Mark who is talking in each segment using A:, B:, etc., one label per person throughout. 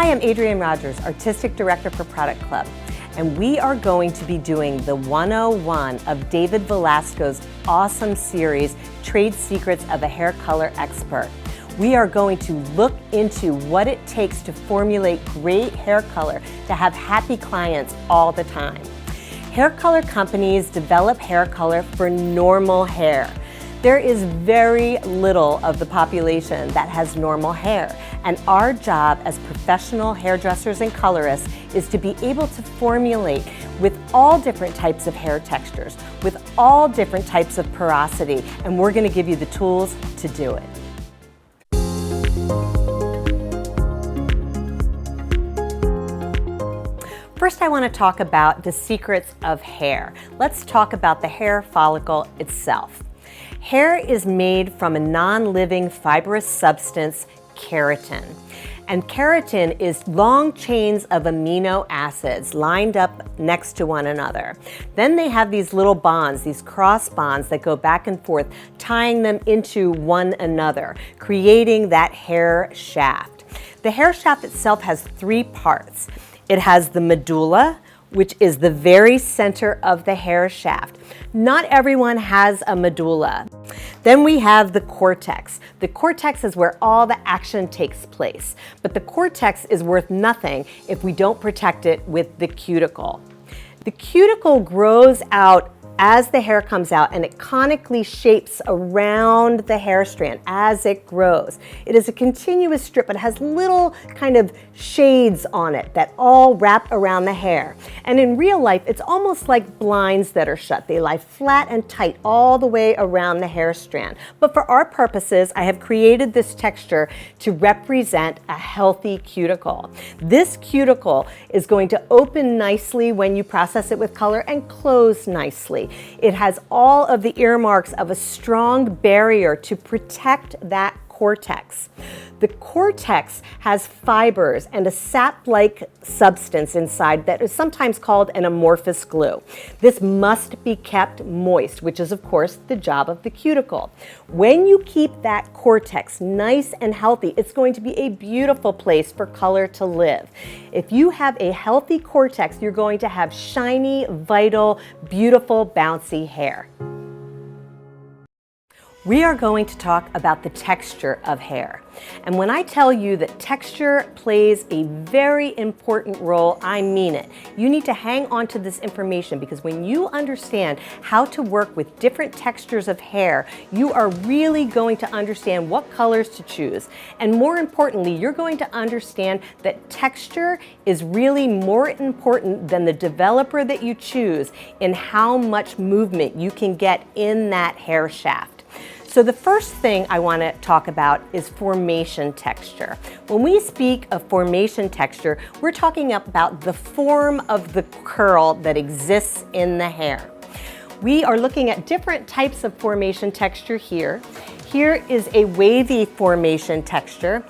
A: Hi, I'm Adrienne Rogers, Artistic Director for Product Club, and we are going to be doing the 101 of David Velasco's awesome series, Trade Secrets of a Hair Color Expert. We are going to look into what it takes to formulate great hair color to have happy clients all the time. Hair color companies develop hair color for normal hair. There is very little of the population that has normal hair, and our job as professional hairdressers and colorists is to be able to formulate with all different types of hair textures, with all different types of porosity, and we're going to give you the tools to do it. First, I want to talk about the secrets of hair. Let's talk about the hair follicle itself. Hair is made from a non-living fibrous substance, keratin. And keratin is long chains of amino acids lined up next to one another. Then they have these little bonds, these cross bonds that go back and forth, tying them into one another, creating that hair shaft. The hair shaft itself has three parts. It has the medulla, which is the very center of the hair shaft. Not everyone has a medulla. Then we have the cortex. The cortex is where all the action takes place, but the cortex is worth nothing if we don't protect it with the cuticle. The cuticle grows out as the hair comes out, and it conically shapes around the hair strand as it grows. It is a continuous strip, but it has little kind of shades on it that all wrap around the hair. And in real life, it's almost like blinds that are shut. They lie flat and tight all the way around the hair strand. But for our purposes, I have created this texture to represent a healthy cuticle. This cuticle is going to open nicely when you process it with color and close nicely. It has all of the earmarks of a strong barrier to protect that cortex. The cortex has fibers and a sap-like substance inside that is sometimes called an amorphous glue. This must be kept moist, which is of course the job of the cuticle. When you keep that cortex nice and healthy, it's going to be a beautiful place for color to live. If you have a healthy cortex, you're going to have shiny, vital, beautiful, bouncy hair. We are going to talk about the texture of hair. And when I tell you that texture plays a very important role, I mean it. You need to hang on to this information, because when you understand how to work with different textures of hair, you are really going to understand what colors to choose. And more importantly, you're going to understand that texture is really more important than the developer that you choose in how much movement you can get in that hair shaft. So the first thing I want to talk about is formation texture. When we speak of formation texture, we're talking about the form of the curl that exists in the hair. We are looking at different types of formation texture here. Here is a wavy formation texture.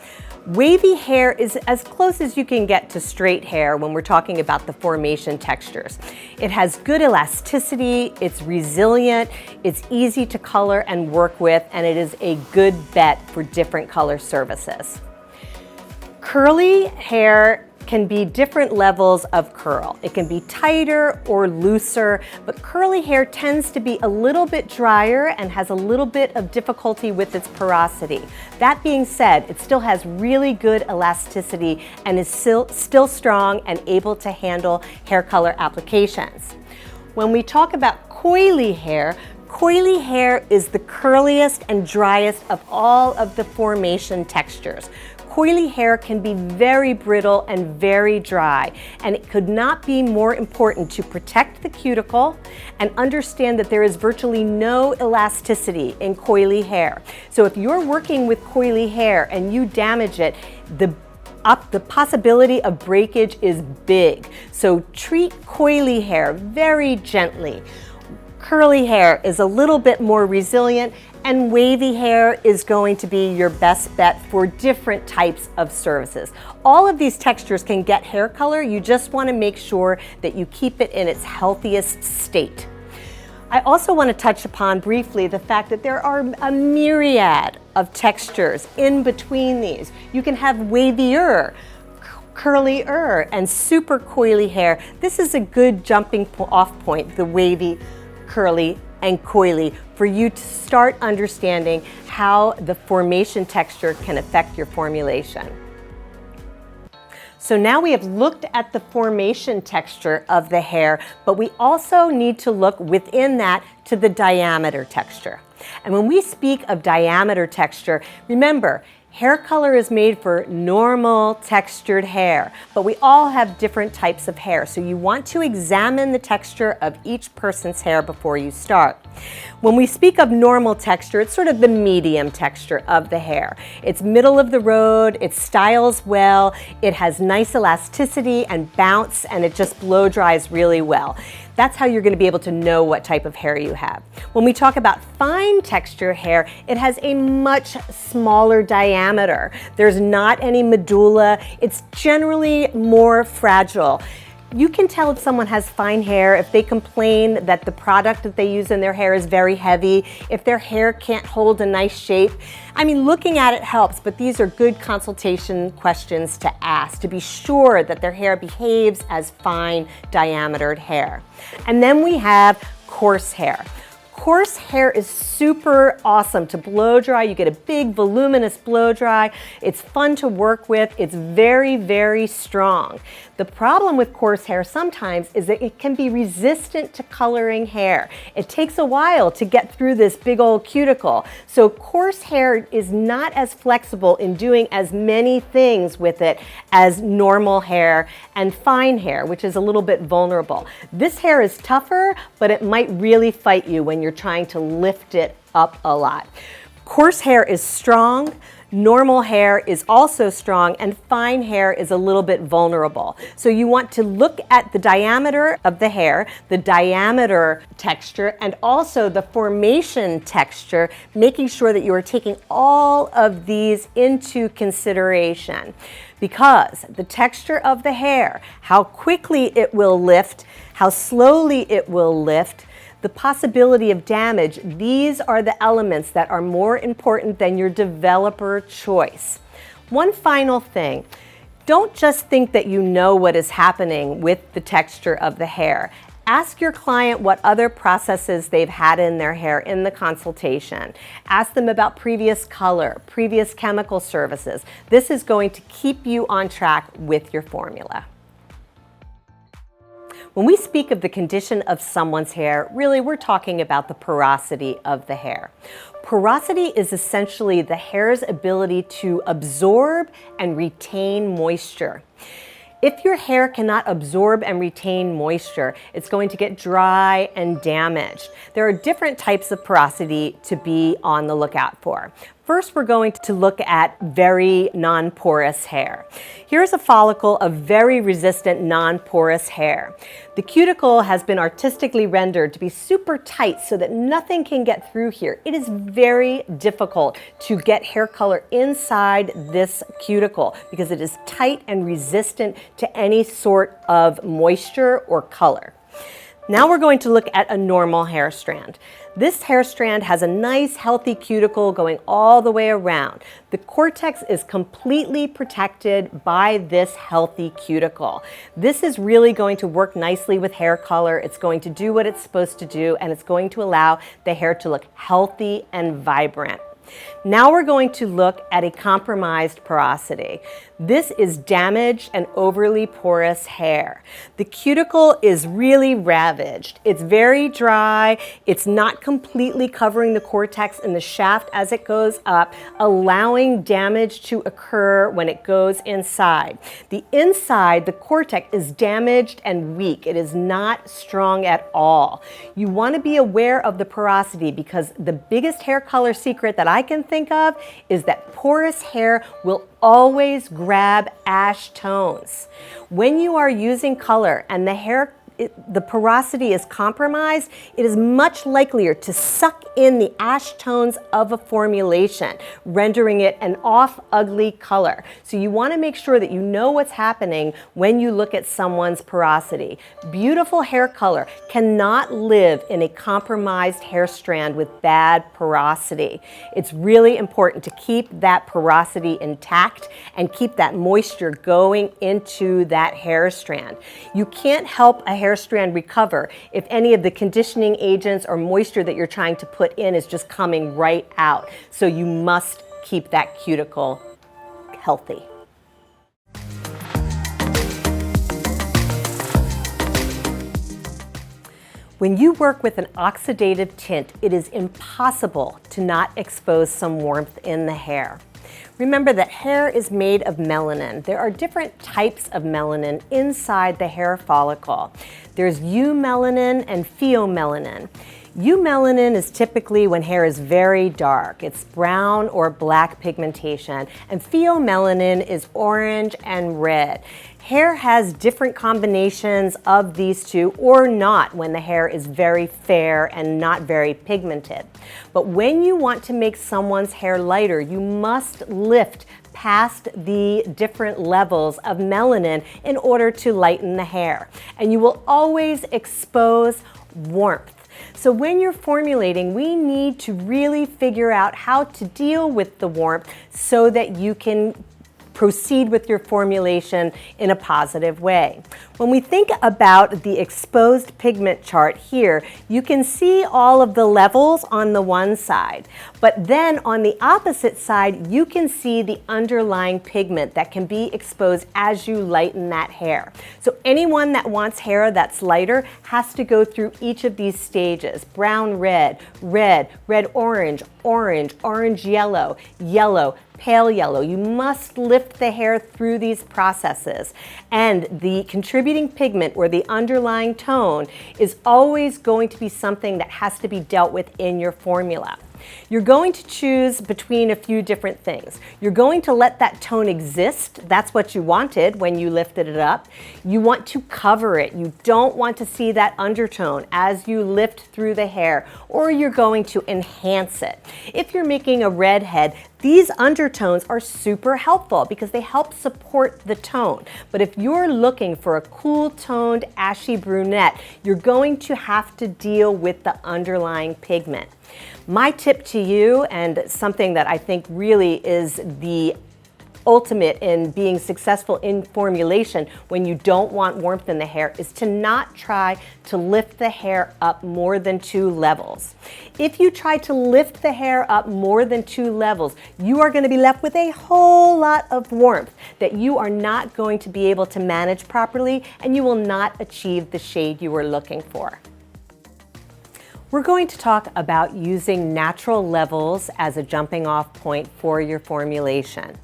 A: Wavy hair is as close as you can get to straight hair when we're talking about the formation textures. It has good elasticity, it's resilient, it's easy to color and work with, and it is a good bet for different color services. Curly hair can be different levels of curl. It can be tighter or looser, but curly hair tends to be a little bit drier and has a little bit of difficulty with its porosity. That being said, it still has really good elasticity and is still strong and able to handle hair color applications. When we talk about coily hair is the curliest and driest of all of the formation textures. Coily hair can be very brittle and very dry, and it could not be more important to protect the cuticle and understand that there is virtually no elasticity in coily hair. So if you're working with coily hair and you damage it, the possibility of breakage is big. So treat coily hair very gently. Curly hair is a little bit more resilient, and wavy hair is going to be your best bet for different types of services. All of these textures can get hair color. You just want to make sure that you keep it in its healthiest state. I also want to touch upon briefly the fact that there are a myriad of textures in between these. You can have wavier curlier and super coily hair, this is a good jumping off point, the wavy, curly, and coily, for you to start understanding how the formation texture can affect your formulation. So now we have looked at the formation texture of the hair, but we also need to look within that to the diameter texture. And when we speak of diameter texture, remember, hair color is made for normal textured hair, but we all have different types of hair. So you want to examine the texture of each person's hair before you start. When we speak of normal texture, it's sort of the medium texture of the hair. It's middle of the road, it styles well, it has nice elasticity and bounce, and it just blow dries really well. That's how you're going to be able to know what type of hair you have. When we talk about fine texture hair, it has a much smaller diameter. There's not any medulla. It's generally more fragile. You can tell if someone has fine hair if they complain that the product that they use in their hair is very heavy, if their hair can't hold a nice shape. I mean, looking at it helps, but these are good consultation questions to ask to be sure that their hair behaves as fine diametered hair. And then we have coarse hair. Coarse hair is super awesome to blow dry. You get a big voluminous blow dry. It's fun to work with. It's very, very strong. The problem with coarse hair sometimes is that it can be resistant to coloring hair. It takes a while to get through this big old cuticle. So coarse hair is not as flexible in doing as many things with it as normal hair and fine hair, which is a little bit vulnerable. This hair is tougher, but it might really fight you when you're trying to lift it up a lot. Coarse hair is strong, normal hair is also strong, and fine hair is a little bit vulnerable. So you want to look at the diameter of the hair, the diameter texture, and also the formation texture, making sure that you are taking all of these into consideration. Because the texture of the hair, how quickly it will lift, how slowly it will lift, the possibility of damage, these are the elements that are more important than your developer choice. One final thing, don't just think that you know what is happening with the texture of the hair. Ask your client what other processes they've had in their hair in the consultation. Ask them about previous color, previous chemical services. This is going to keep you on track with your formula. When we speak of the condition of someone's hair, really we're talking about the porosity of the hair. Porosity is essentially the hair's ability to absorb and retain moisture. If your hair cannot absorb and retain moisture, it's going to get dry and damaged. There are different types of porosity to be on the lookout for. First, we're going to look at very non-porous hair. Here's a follicle of very resistant non-porous hair. The cuticle has been artistically rendered to be super tight so that nothing can get through here. It is very difficult to get hair color inside this cuticle because it is tight and resistant to any sort of moisture or color. Now we're going to look at a normal hair strand. This hair strand has a nice healthy cuticle going all the way around. The cortex is completely protected by this healthy cuticle. This is really going to work nicely with hair color. It's going to do what it's supposed to do, and it's going to allow the hair to look healthy and vibrant. Now we're going to look at a compromised porosity. This is damaged and overly porous hair. The cuticle is really ravaged. It's very dry. It's not completely covering the cortex and the shaft as it goes up, allowing damage to occur when it goes inside. The inside, the cortex, is damaged and weak. It is not strong at all. You want to be aware of the porosity because the biggest hair color secret that I can think of is that porous hair will always grab ash tones. When you are using color and the hair the porosity is compromised, it is much likelier to suck in the ash tones of a formulation, rendering it an off, ugly color. So you want to make sure that you know what's happening when you look at someone's porosity. Beautiful hair color cannot live in a compromised hair strand with bad porosity. It's really important to keep that porosity intact and keep that moisture going into that hair strand. You can't help a hair strand recover if any of the conditioning agents or moisture that you're trying to put in is just coming right out. So you must keep that cuticle healthy. When you work with an oxidative tint, it is impossible to not expose some warmth in the hair. Remember that hair is made of melanin. There are different types of melanin inside the hair follicle. There's eumelanin and pheomelanin. Eumelanin is typically when hair is very dark. It's brown or black pigmentation. And pheomelanin is orange and red. Hair has different combinations of these two or not when the hair is very fair and not very pigmented. But when you want to make someone's hair lighter, you must lift past the different levels of melanin in order to lighten the hair. And you will always expose warmth. So when you're formulating, we need to really figure out how to deal with the warmth so that you can proceed with your formulation in a positive way. When we think about the exposed pigment chart here, you can see all of the levels on the one side, but then on the opposite side, you can see the underlying pigment that can be exposed as you lighten that hair. So anyone that wants hair that's lighter has to go through each of these stages: brown, red, red, red, orange, orange, orange, yellow, yellow, pale yellow. You must lift the hair through these processes. And the contributing pigment or the underlying tone is always going to be something that has to be dealt with in your formula. You're going to choose between a few different things. You're going to let that tone exist. That's what you wanted when you lifted it up. You want to cover it. You don't want to see that undertone as you lift through the hair, or you're going to enhance it. If you're making a redhead, these undertones are super helpful because they help support the tone. But if you're looking for a cool toned ashy brunette, you're going to have to deal with the underlying pigment. My tip to you, and something that I think really is the ultimate in being successful in formulation when you don't want warmth in the hair, is to not try to lift the hair up more than 2 levels. If you try to lift the hair up more than 2 levels, you are going to be left with a whole lot of warmth that you are not going to be able to manage properly, and you will not achieve the shade you are looking for. We're going to talk about using natural levels as a jumping off point for your formulation.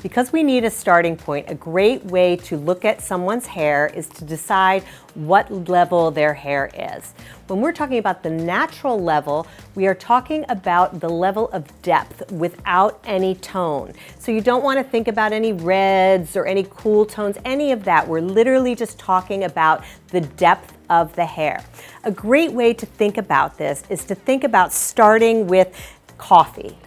A: Because we need a starting point, a great way to look at someone's hair is to decide what level their hair is. When we're talking about the natural level, we are talking about the level of depth without any tone. So you don't want to think about any reds or any cool tones, any of that. We're literally just talking about the depth of the hair. A great way to think about this is to think about starting with coffee.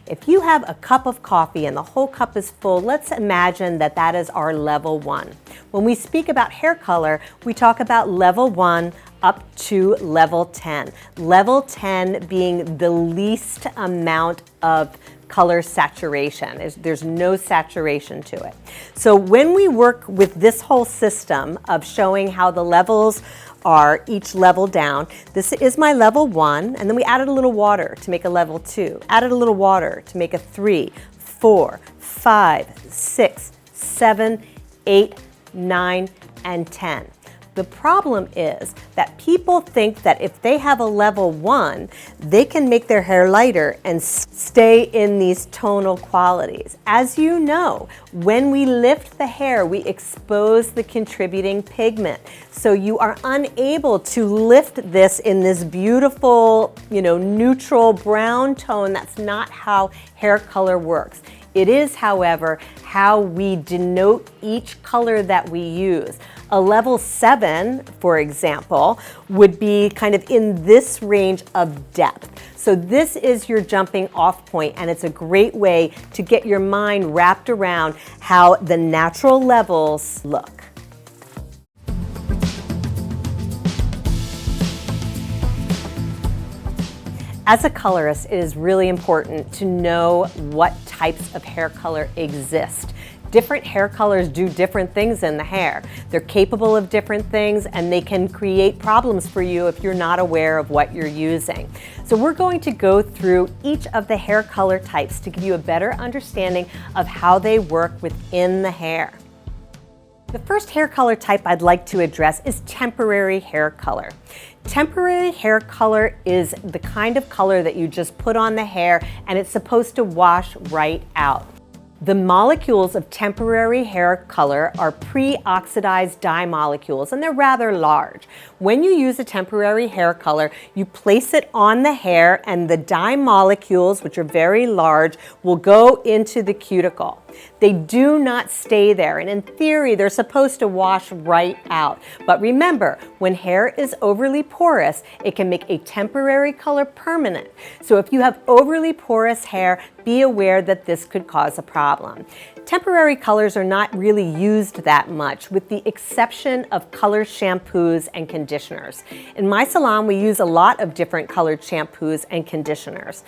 A: If you have a cup of coffee and the whole cup is full, let's imagine that that is our level 1. When we speak about hair color, we talk about level 1 up to level 10. Level 10 being the least amount of color saturation. There's no saturation to it. So when we work with this whole system of showing how the levels are each level down, this is my level 1, and then we added a little water to make a level 2, added a little water to make a 3, 4, 5, 6, 7, 8, 9, and 10. The problem is that people think that if they have a level 1, they can make their hair lighter and stay in these tonal qualities. As you know, when we lift the hair, we expose the contributing pigment. So you are unable to lift this in this beautiful, neutral brown tone. That's not how hair color works. It is, however, how we denote each color that we use. A level 7, for example, would be kind of in this range of depth. So this is your jumping off point, and it's a great way to get your mind wrapped around how the natural levels look. As a colorist, it is really important to know what types of hair color exist. Different hair colors do different things in the hair. They're capable of different things, and they can create problems for you if you're not aware of what you're using. So we're going to go through each of the hair color types to give you a better understanding of how they work within the hair. The first hair color type I'd like to address is temporary hair color. Temporary hair color is the kind of color that you just put on the hair and it's supposed to wash right out. The molecules of temporary hair color are pre-oxidized dye molecules, and they're rather large. When you use a temporary hair color, you place it on the hair and the dye molecules, which are very large, will go into the cuticle. They do not stay there, and in theory, they're supposed to wash right out. But remember, when hair is overly porous, it can make a temporary color permanent. So if you have overly porous hair, be aware that this could cause a problem. Temporary colors are not really used that much, with the exception of colored shampoos and conditioners. In my salon, we use a lot of different colored shampoos and conditioners.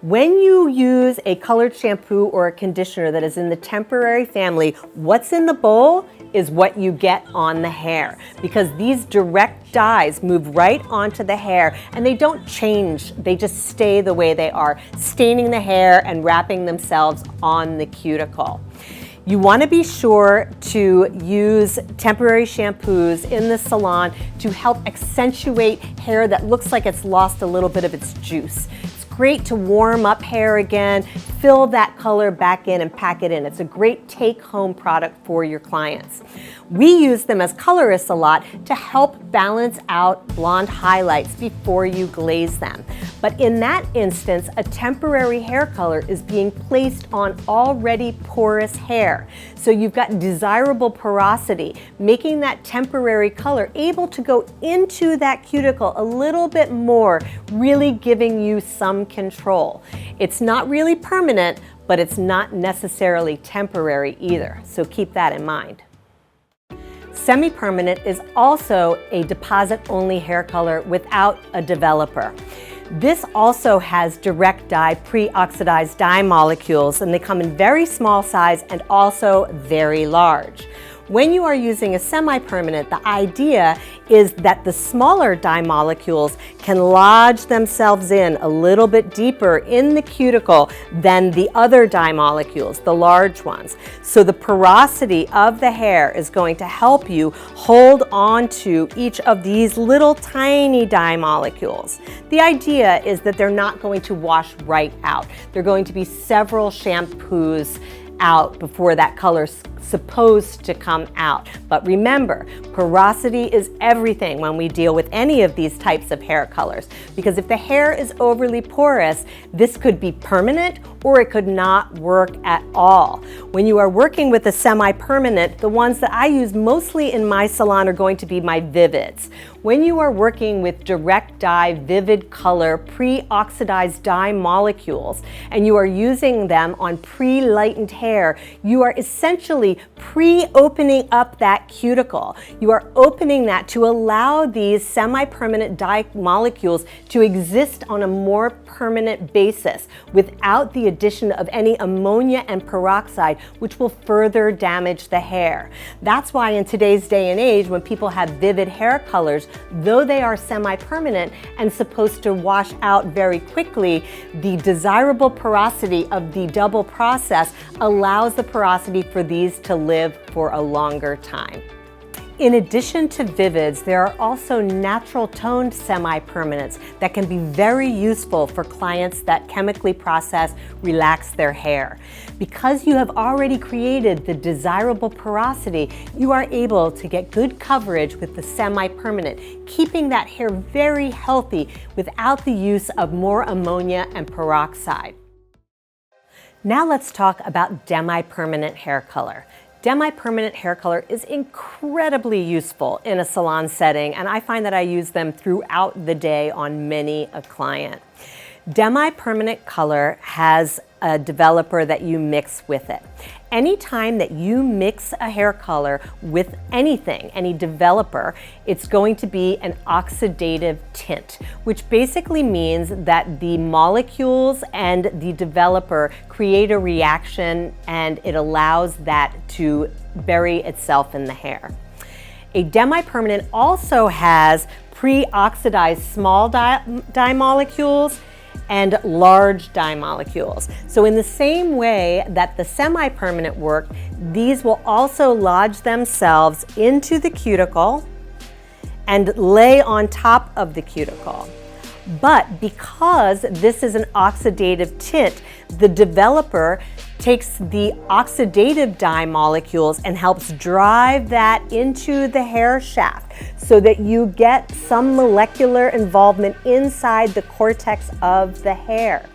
A: When you use a colored shampoo or a conditioner that is in the temporary family, what's in the bowl is what you get on the hair, because these direct dyes move right onto the hair and they don't change, they just stay the way they are, staining the hair and wrapping themselves on the cuticle. You want to be sure to use temporary shampoos in the salon to help accentuate hair that looks like it's lost a little bit of its juice. Great to warm up hair again, fill that color back in and pack it in. It's a great take-home product for your clients. We use them as colorists a lot to help balance out blonde highlights before you glaze them. But in that instance, a temporary hair color is being placed on already porous hair. So you've got desirable porosity, making that temporary color able to go into that cuticle a little bit more, really giving you some control. It's not really permanent, but it's not necessarily temporary either, so keep that in mind. Semi-permanent is also a deposit-only hair color without a developer. This also has direct dye, pre-oxidized dye molecules, and they come in very small size and also very large. When you are using a semi-permanent, the idea is that the smaller dye molecules can lodge themselves in a little bit deeper in the cuticle than the other dye molecules, the large ones. So the porosity of the hair is going to help you hold on to each of these little tiny dye molecules. The idea is that they're not going to wash right out. They're going to be several shampoos out before that color's supposed to come out. But remember, porosity is everything when we deal with any of these types of hair colors, because if the hair is overly porous, this could be permanent or it could not work at all. When you are working with a semi-permanent, the ones that I use mostly in my salon are going to be my Vivids. When you are working with direct dye, vivid color, pre-oxidized dye molecules, and you are using them on pre-lightened hair, you are essentially pre-opening up that cuticle. You are opening that to allow these semi-permanent dye molecules to exist on a more permanent basis without the addition of any ammonia and peroxide, which will further damage the hair. That's why in today's day and age, when people have vivid hair colors, though they are semi-permanent and supposed to wash out very quickly, the desirable porosity of the double process allows the porosity for these to live for a longer time. In addition to Vivids, there are also natural toned semi-permanents that can be very useful for clients that chemically process, relax their hair. Because you have already created the desirable porosity, you are able to get good coverage with the semi-permanent, keeping that hair very healthy without the use of more ammonia and peroxide. Now let's talk about demi-permanent hair color. Demi-permanent hair color is incredibly useful in a salon setting, and I find that I use them throughout the day on many a client. Demi-permanent color has a developer that you mix with it. Anytime that you mix a hair color with anything, any developer, it's going to be an oxidative tint, which basically means that the molecules and the developer create a reaction and it allows that to bury itself in the hair. A demi-permanent also has pre-oxidized small dye molecules and large dye molecules. So in the same way that the semi-permanent work, these will also lodge themselves into the cuticle and lay on top of the cuticle. But because this is an oxidative tint, the developer takes the oxidative dye molecules and helps drive that into the hair shaft so that you get some molecular involvement inside the cortex of the hair.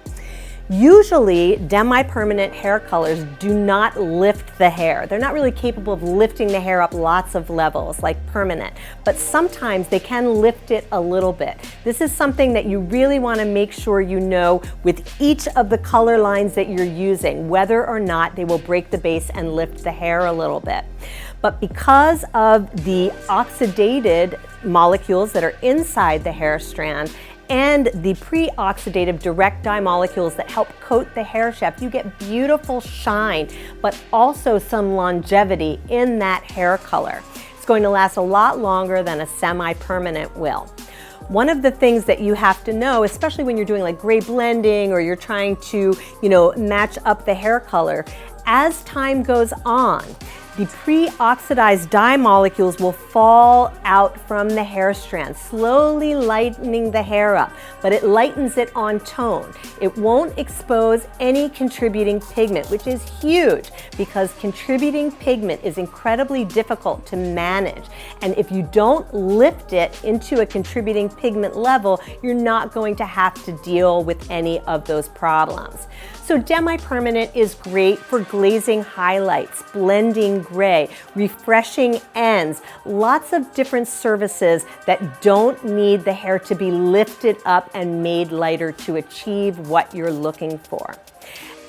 A: Usually, demi-permanent hair colors do not lift the hair. They're not really capable of lifting the hair up lots of levels like permanent, but sometimes they can lift it a little bit. This is something that you really want to make sure you know with each of the color lines that you're using, whether or not they will break the base and lift the hair a little bit. But because of the oxidated molecules that are inside the hair strand and the pre-oxidative direct dye molecules that help coat the hair shaft, you get beautiful shine, but also some longevity in that hair color. It's going to last a lot longer than a semi-permanent will. One of the things that you have to know, especially when you're doing like gray blending or you're trying to, match up the hair color, as time goes on, the pre-oxidized dye molecules will fall out from the hair strand, slowly lightening the hair up, but it lightens it on tone. It won't expose any contributing pigment, which is huge because contributing pigment is incredibly difficult to manage. And if you don't lift it into a contributing pigment level, you're not going to have to deal with any of those problems. So demi-permanent is great for glazing highlights, blending gray, refreshing ends, lots of different services that don't need the hair to be lifted up and made lighter to achieve what you're looking for.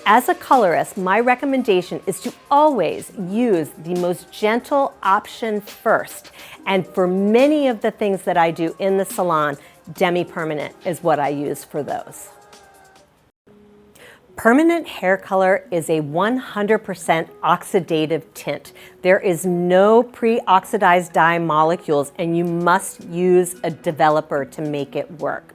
A: As a colorist, my recommendation is to always use the most gentle option first. And for many of the things that I do in the salon, demi-permanent is what I use for those. Permanent hair color is a 100% oxidative tint. There is no pre-oxidized dye molecules, and you must use a developer to make it work.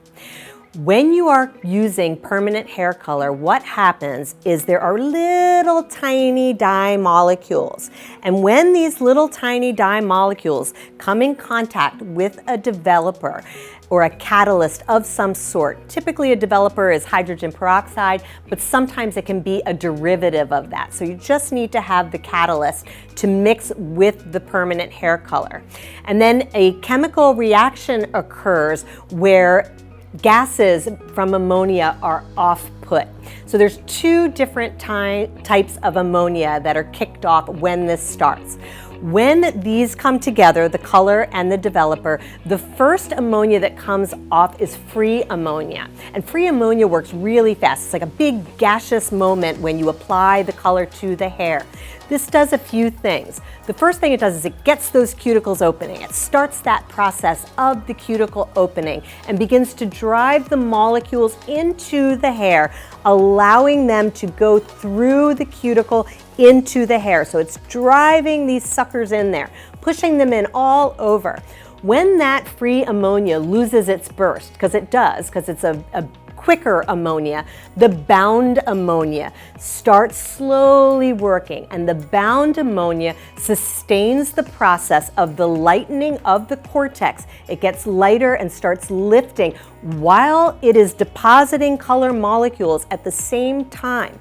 A: When you are using permanent hair color, what happens is there are little tiny dye molecules. And when these little tiny dye molecules come in contact with a developer or a catalyst of some sort, typically a developer is hydrogen peroxide, but sometimes it can be a derivative of that. So you just need to have the catalyst to mix with the permanent hair color. And then a chemical reaction occurs where gases from ammonia are off-put. So there's two different types of ammonia that are kicked off when this starts. When these come together, the color and the developer, the first ammonia that comes off is free ammonia. And free ammonia works really fast. It's like a big gaseous moment when you apply the color to the hair. This does a few things. The first thing it does is it gets those cuticles opening. It starts that process of the cuticle opening and begins to drive the molecules into the hair, allowing them to go through the cuticle into the hair. So it's driving these suckers in there, pushing them in all over. When that free ammonia loses its burst, because it does, because it's a quicker ammonia, the bound ammonia starts slowly working, and the bound ammonia sustains the process of the lightening of the cortex. It gets lighter and starts lifting while it is depositing color molecules at the same time.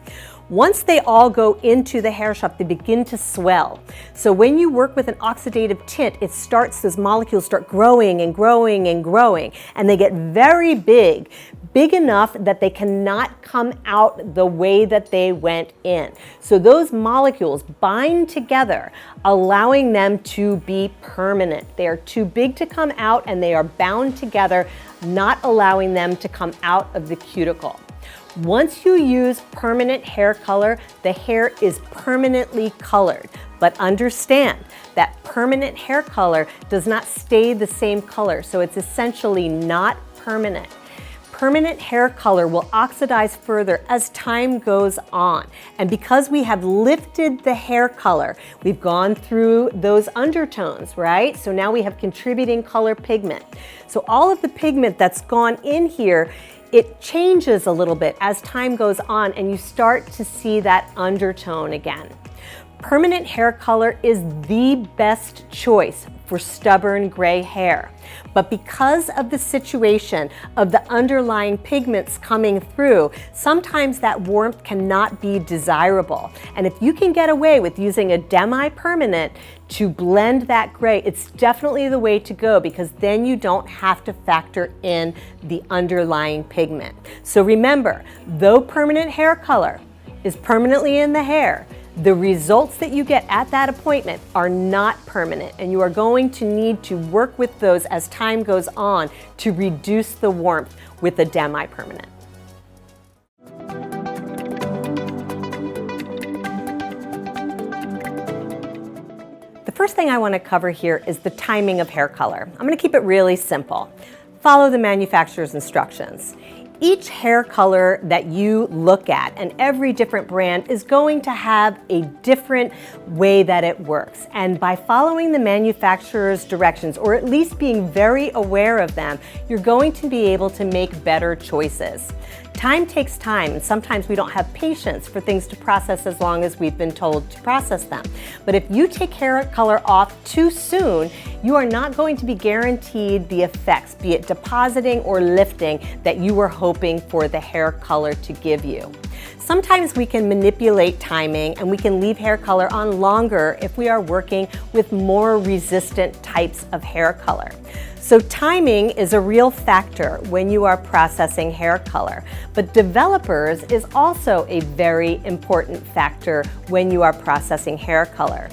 A: Once they all go into the hair shaft, they begin to swell. So when you work with an oxidative tint, those molecules start growing and growing and growing, and they get very big big enough that they cannot come out the way that they went in. So those molecules bind together, allowing them to be permanent. They are too big to come out and they are bound together, not allowing them to come out of the cuticle. Once you use permanent hair color, the hair is permanently colored. But understand that permanent hair color does not stay the same color, so it's essentially not permanent. Permanent hair color will oxidize further as time goes on. And because we have lifted the hair color, we've gone through those undertones, right? So now we have contributing color pigment. So all of the pigment that's gone in here, it changes a little bit as time goes on and you start to see that undertone again. Permanent hair color is the best choice for stubborn gray hair. But because of the situation of the underlying pigments coming through, sometimes that warmth cannot be desirable. And if you can get away with using a demi-permanent to blend that gray, it's definitely the way to go, because then you don't have to factor in the underlying pigment. So remember, though permanent hair color is permanently in the hair, the results that you get at that appointment are not permanent, and you are going to need to work with those as time goes on to reduce the warmth with a demi-permanent. The first thing I want to cover here is the timing of hair color. I'm going to keep it really simple. Follow the manufacturer's instructions. Each hair color that you look at, and every different brand, is going to have a different way that it works. And by following the manufacturer's directions, or at least being very aware of them, you're going to be able to make better choices. Time takes time, and sometimes we don't have patience for things to process as long as we've been told to process them. But if you take hair color off too soon, you are not going to be guaranteed the effects, be it depositing or lifting, that you were hoping for the hair color to give you. Sometimes we can manipulate timing and we can leave hair color on longer if we are working with more resistant types of hair color. So timing is a real factor when you are processing hair color, but developers is also a very important factor when you are processing hair color.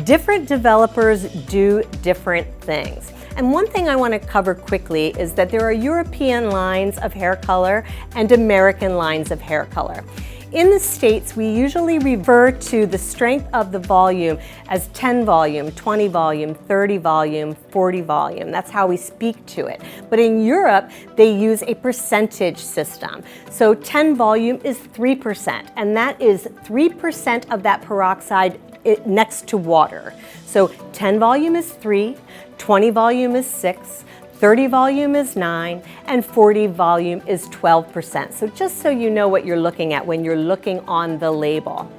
A: Different developers do different things. And one thing I want to cover quickly is that there are European lines of hair color and American lines of hair color. In the States, we usually refer to the strength of the volume as 10 volume, 20 volume, 30 volume, 40 volume. That's how we speak to it. But in Europe, they use a percentage system. So 10 volume is 3%, and that is 3% of that peroxide next to water. So 10 volume is 3, 20 volume is 6, 30 volume is 9, and 40 volume is 12%. So just so you know what you're looking at when you're looking on the label.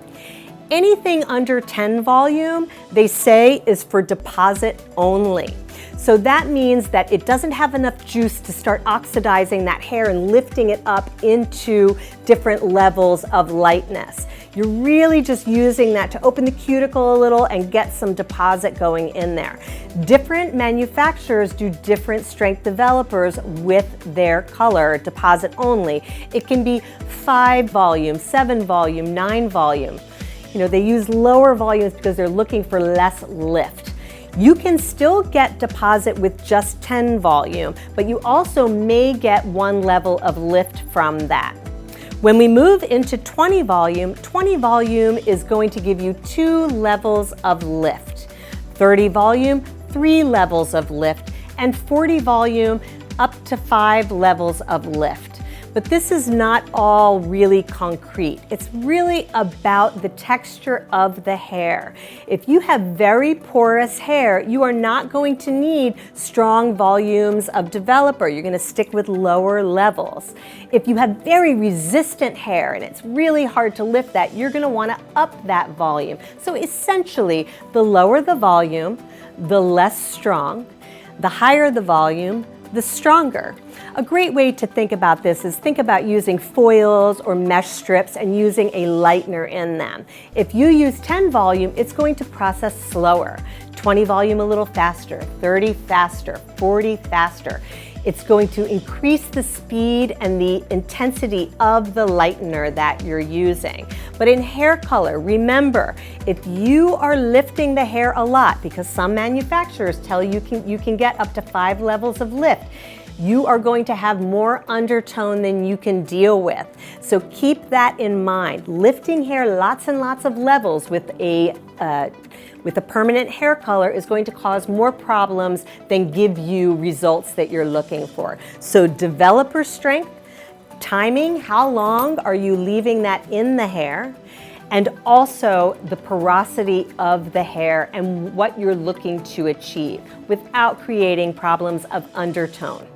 A: Anything under 10 volume, they say, is for deposit only. So that means that it doesn't have enough juice to start oxidizing that hair and lifting it up into different levels of lightness. You're really just using that to open the cuticle a little and get some deposit going in there. Different manufacturers do different strength developers with their color, deposit only. It can be 5 volume, 7 volume, 9 volume. You know, they use lower volumes because they're looking for less lift. You can still get deposit with just 10 volume, but you also may get one level of lift from that. When we move into 20 volume is going to give you 2 levels of lift. 30 volume, 3 levels of lift, and 40 volume, up to 5 levels of lift. But this is not all really concrete. It's really about the texture of the hair. If you have very porous hair, you are not going to need strong volumes of developer. You're going to stick with lower levels. If you have very resistant hair and it's really hard to lift that, you're going to want to up that volume. So essentially, the lower the volume, the less strong. The higher the volume, the stronger. A great way to think about this is think about using foils or mesh strips and using a lightener in them. If you use 10 volume, it's going to process slower. 20 volume a little faster, 30 faster, 40 faster. It's going to increase the speed and the intensity of the lightener that you're using. But in hair color, remember, if you are lifting the hair a lot, because some manufacturers tell you you can get up to 5 levels of lift, you are going to have more undertone than you can deal with. So keep that in mind. Lifting hair lots and lots of levels with a permanent hair color is going to cause more problems than give you results that you're looking for. So developer strength, timing, how long are you leaving that in the hair? And also the porosity of the hair and what you're looking to achieve without creating problems of undertone.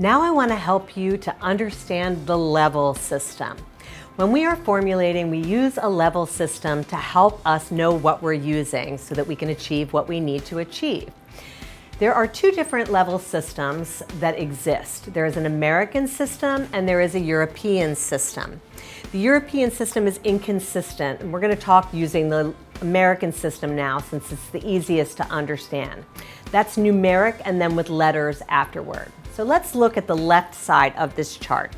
A: Now I want to help you to understand the level system. When we are formulating, we use a level system to help us know what we're using so that we can achieve what we need to achieve. There are 2 different level systems that exist. There is an American system and there is a European system. The European system is inconsistent, and we're going to talk using the American system now since it's the easiest to understand. That's numeric and then with letters afterward. So let's look at the left side of this chart.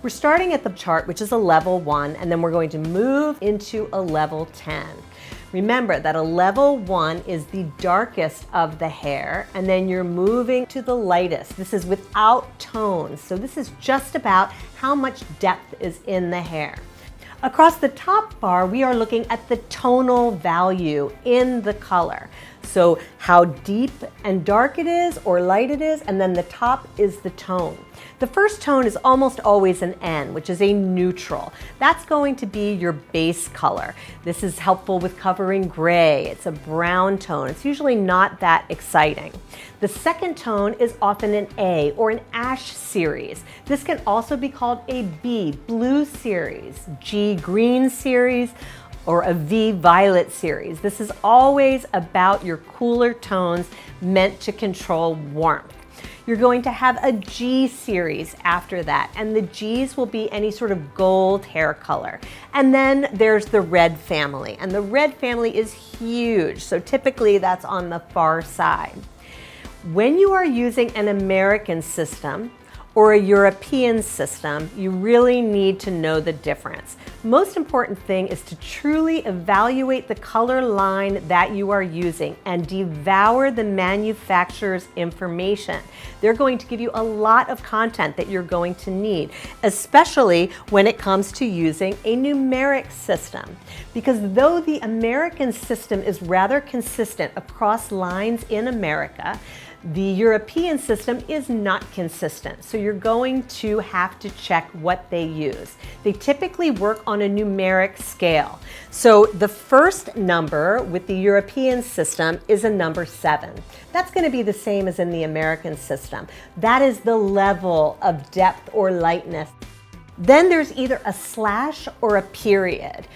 A: We're starting at the chart, which is a level 1, and then we're going to move into a level 10. Remember that a level 1 is the darkest of the hair, and then you're moving to the lightest. This is without tone, so this is just about how much depth is in the hair. Across the top bar, we are looking at the tonal value in the color. So how deep and dark it is or light it is, and then the top is the tone. The first tone is almost always an N, which is a neutral. That's going to be your base color. This is helpful with covering gray. It's a brown tone. It's usually not that exciting. The second tone is often an A or an ash series. This can also be called a B, blue series, G, green series, or a V, violet series. This is always about your cooler tones meant to control warmth. You're going to have a G series after that, and the Gs will be any sort of gold hair color. And then there's the red family, and the red family is huge, so typically that's on the far side. When you are using an American system or a European system, you really need to know the difference. Most important thing is to truly evaluate the color line that you are using and devour the manufacturer's information. They're going to give you a lot of content that you're going to need, especially when it comes to using a numeric system. Because though the American system is rather consistent across lines in America, the European system is not consistent, so you're going to have to check what they use. They typically work on a numeric scale. So the first number with the European system is a number 7. That's going to be the same as in the American system. That is the level of depth or lightness. Then there's either a slash or a period.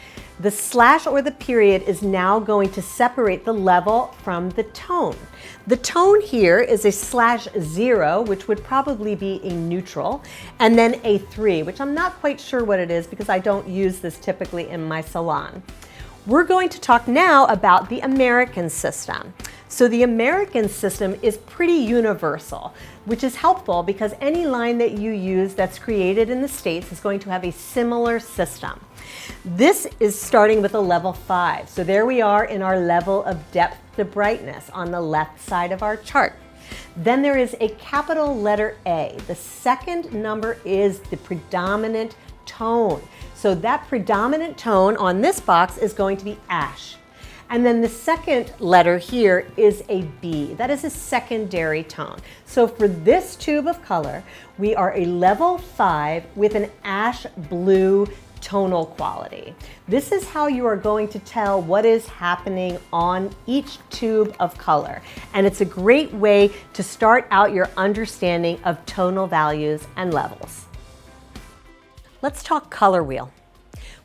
A: The slash or the period is now going to separate the level from the tone. The tone here is a /0, which would probably be a neutral, and then a 3, which I'm not quite sure what it is because I don't use this typically in my salon. We're going to talk now about the American system. So the American system is pretty universal, which is helpful because any line that you use that's created in the States is going to have a similar system. This is starting with a level 5. So there we are in our level of depth to brightness on the left side of our chart. Then there is a capital letter A. The second number is the predominant tone. So that predominant tone on this box is going to be ash. And then the second letter here is a B. That is a secondary tone. So for this tube of color, we are a level 5 with an ash blue tonal quality. This is how you are going to tell what is happening on each tube of color. And it's a great way to start out your understanding of tonal values and levels. Let's talk color wheel.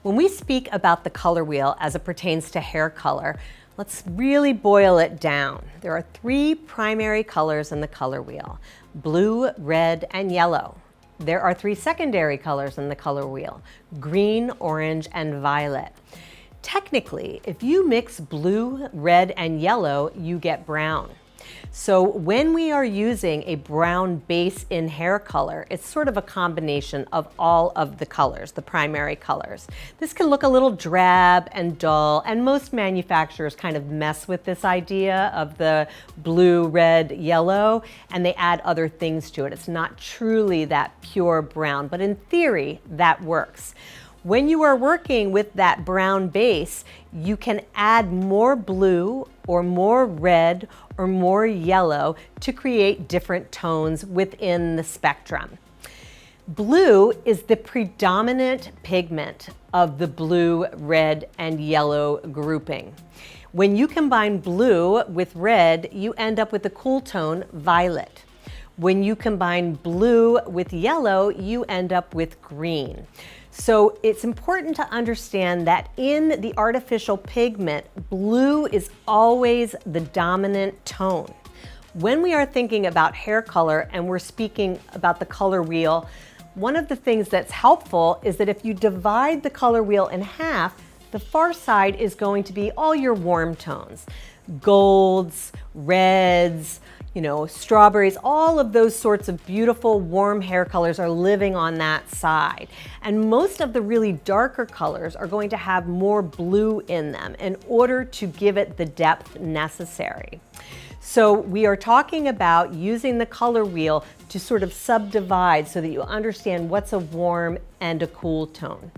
A: When we speak about the color wheel as it pertains to hair color, let's really boil it down. There are 3 primary colors in the color wheel: blue, red, and yellow. There are 3 secondary colors in the color wheel: green, orange, and violet. Technically, if you mix blue, red, and yellow, you get brown. So when we are using a brown base in hair color, it's sort of a combination of all of the colors, the primary colors. This can look a little drab and dull, and most manufacturers kind of mess with this idea of the blue, red, yellow, and they add other things to it. It's not truly that pure brown, but in theory, that works. When you are working with that brown base, you can add more blue or more red or more yellow to create different tones within the spectrum. Blue is the predominant pigment of the blue, red, and yellow grouping. When you combine blue with red, you end up with the cool tone violet. When you combine blue with yellow, you end up with green. So it's important to understand that in the artificial pigment, blue is always the dominant tone. When we are thinking about hair color and we're speaking about the color wheel, one of the things that's helpful is that if you divide the color wheel in half, the far side is going to be all your warm tones. Golds, reds, strawberries, all of those sorts of beautiful warm hair colors are living on that side. And most of the really darker colors are going to have more blue in them in order to give it the depth necessary. So we are talking about using the color wheel to sort of subdivide so that you understand what's a warm and a cool tone.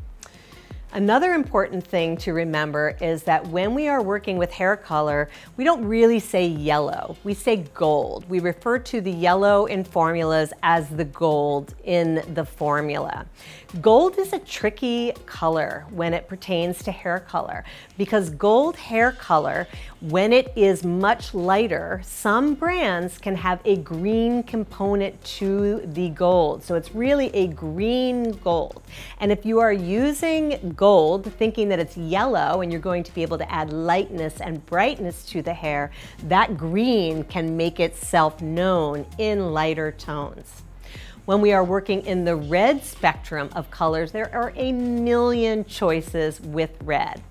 A: Another important thing to remember is that when we are working with hair color, we don't really say yellow, we say gold. We refer to the yellow in formulas as the gold in the formula. Gold is a tricky color when it pertains to hair color because gold hair color, when it is much lighter, some brands can have a green component to the gold. So it's really a green gold. And if you are using gold, thinking that it's yellow and you're going to be able to add lightness and brightness to the hair, that green can make itself known in lighter tones. When we are working in the red spectrum of colors, there are a million choices with red.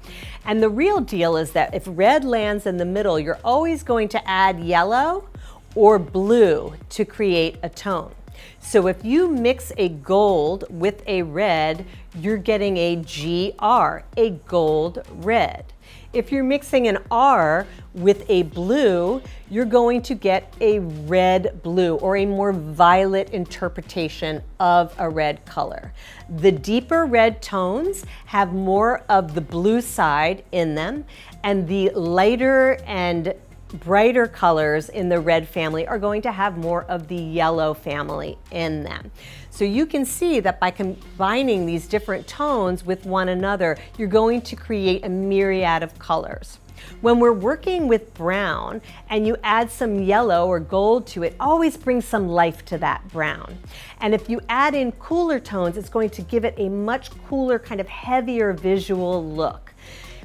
A: And the real deal is that if red lands in the middle, you're always going to add yellow or blue to create a tone. So if you mix a gold with a red, you're getting a GR, a gold red. If you're mixing an R with a blue, you're going to get a red blue or a more violet interpretation of a red color. The deeper red tones have more of the blue side in them, and the lighter and brighter colors in the red family are going to have more of the yellow family in them. So you can see that by combining these different tones with one another, you're going to create a myriad of colors. When we're working with brown and you add some yellow or gold to it, always bring some life to that brown. And if you add in cooler tones, it's going to give it a much cooler, kind of heavier visual look.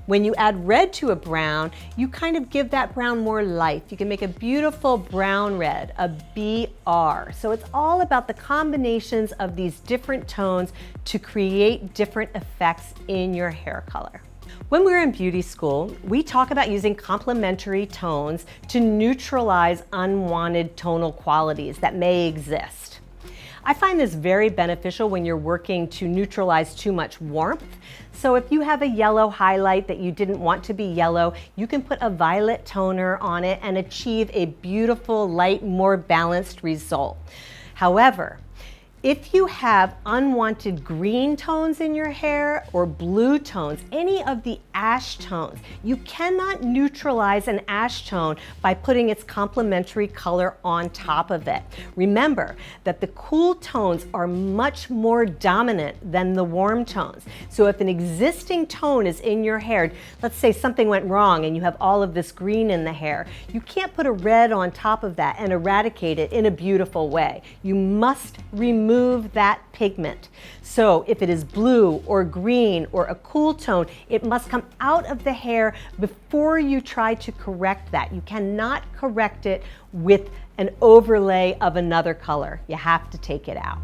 A: When you add red to a brown, you kind of give that brown more life. You can make a beautiful brown red, a BR. So it's all about the combinations of these different tones to create different effects in your hair color. When we're in beauty school, we talk about using complementary tones to neutralize unwanted tonal qualities that may exist. I find this very beneficial when you're working to neutralize too much warmth. So if you have a yellow highlight that you didn't want to be yellow, you can put a violet toner on it and achieve a beautiful, light, more balanced result. However, if you have unwanted green tones in your hair or blue tones, any of the ash tones, you cannot neutralize an ash tone by putting its complementary color on top of it. Remember that the cool tones are much more dominant than the warm tones. So if an existing tone is in your hair, let's say something went wrong and you have all of this green in the hair, you can't put a red on top of that and eradicate it in a beautiful way. You must remove that pigment. So if it is blue or green or a cool tone, it must come out of the hair before you try to correct that. You cannot correct it with an overlay of another color. You have to take it out.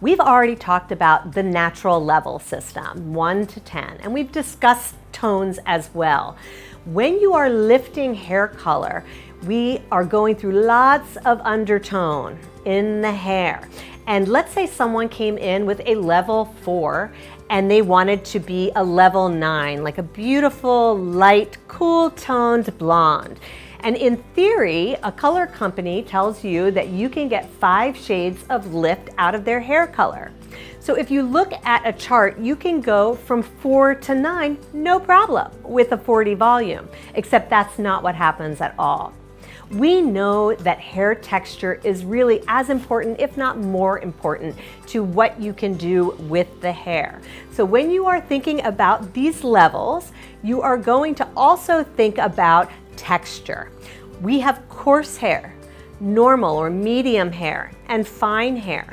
A: We've already talked about the natural level system, 1 to 10, and we've discussed tones as well. When you are lifting hair color, we are going through lots of undertone in the hair. And let's say someone came in with a level 4 and they wanted to be a level 9, like a beautiful, light, cool toned blonde. And in theory, a color company tells you that you can get 5 shades of lift out of their hair color. So if you look at a chart, you can go from 4 to 9, no problem, with a 40 volume, except that's not what happens at all. We know that hair texture is really as important, if not more important, to what you can do with the hair. So when you are thinking about these levels, you are going to also think about texture. We have coarse hair, normal or medium hair, and fine hair.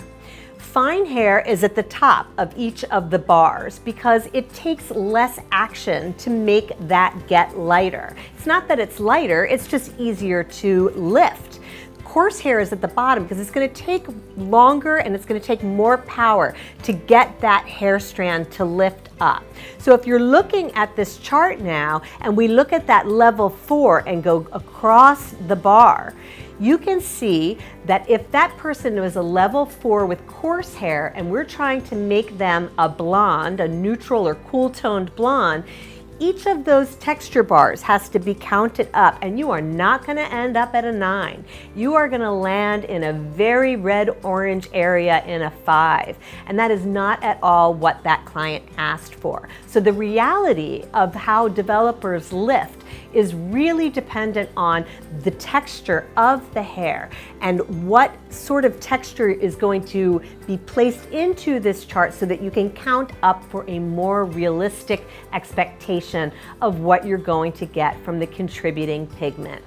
A: Fine hair is at the top of each of the bars because it takes less action to make that get lighter. It's not that it's lighter, it's just easier to lift. Coarse hair is at the bottom because it's going to take longer and it's going to take more power to get that hair strand to lift up. So if you're looking at this chart now and we look at that level 4 and go across the bar, you can see that if that person was a level 4 with coarse hair and we're trying to make them a blonde, a neutral or cool toned blonde, each of those texture bars has to be counted up, and you are not going to end up at a 9. You are going to land in a very red-orange area in a 5, and that is not at all what that client asked for. So the reality of how developers lift is really dependent on the texture of the hair and what sort of texture is going to be placed into this chart so that you can count up for a more realistic expectation of what you're going to get from the contributing pigment.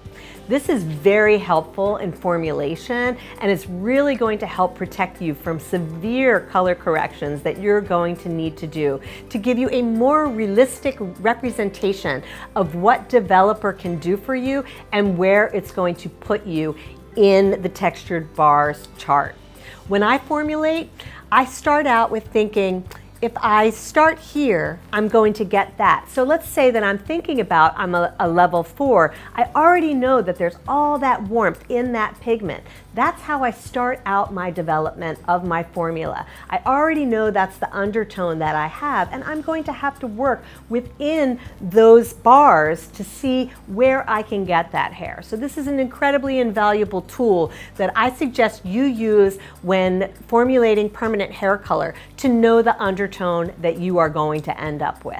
A: This is very helpful in formulation, and it's really going to help protect you from severe color corrections that you're going to need to do to give you a more realistic representation of what developer can do for you and where it's going to put you in the textured bars chart. When I formulate, I start out with thinking, if I start here, I'm going to get that. So let's say that I'm thinking about I'm a level 4. I already know that there's all that warmth in that pigment. That's how I start out my development of my formula. I already know that's the undertone that I have, and I'm going to have to work within those bars to see where I can get that hair. So this is an incredibly invaluable tool that I suggest you use when formulating permanent hair color to know the undertone that you are going to end up with.